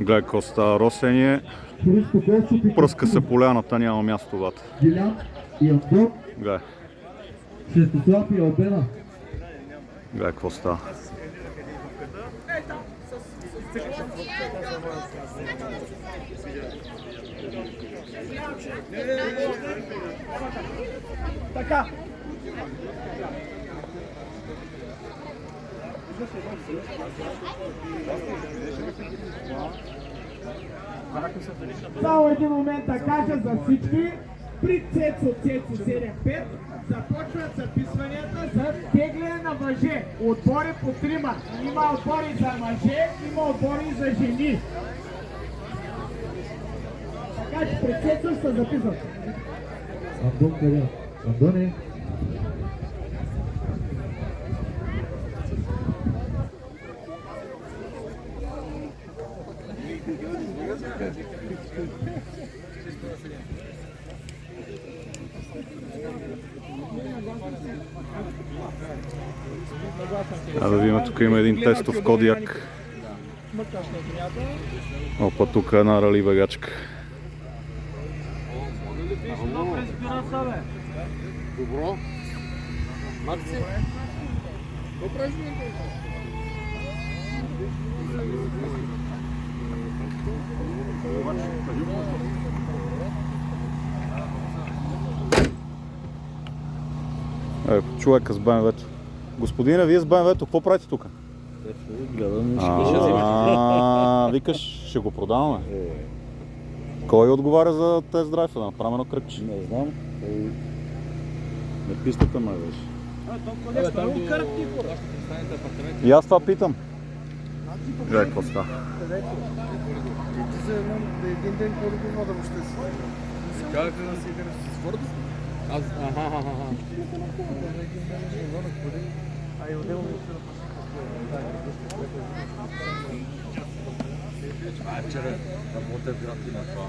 Гледай какво става. Росение. Пръска се поляната, няма място вата. Дилян и Андон. Гледай. Шестослав и Албена. Гледай какво става. Така. Само един момент да кажа за всички. При Цецо 75 започват записванията за тегляне на мъже. Отбори по трима. Има отбори за мъже, има отбори за жени. Така че при Цецо ще се записват. Андон къде? Андон е. Да видим, тук има един тестов Кодиак. Опа, тук една рали бегачка. Добро. Макси? Какво правиш ми? Човека с БМВ-то. Господине, вие с БМВ-то, какво правите тук? Гледам, Викаш, ще го продаваме. Кой отговаря за тест драйв? Да направим едно кръгче. Не знам. На пистата май беше. И аз това питам. Гледай какво става. Ти за един ден колко вода въобще си? Си казаха да си играш с твърдост? Аз... А и отделно ще вчера работя град и на това.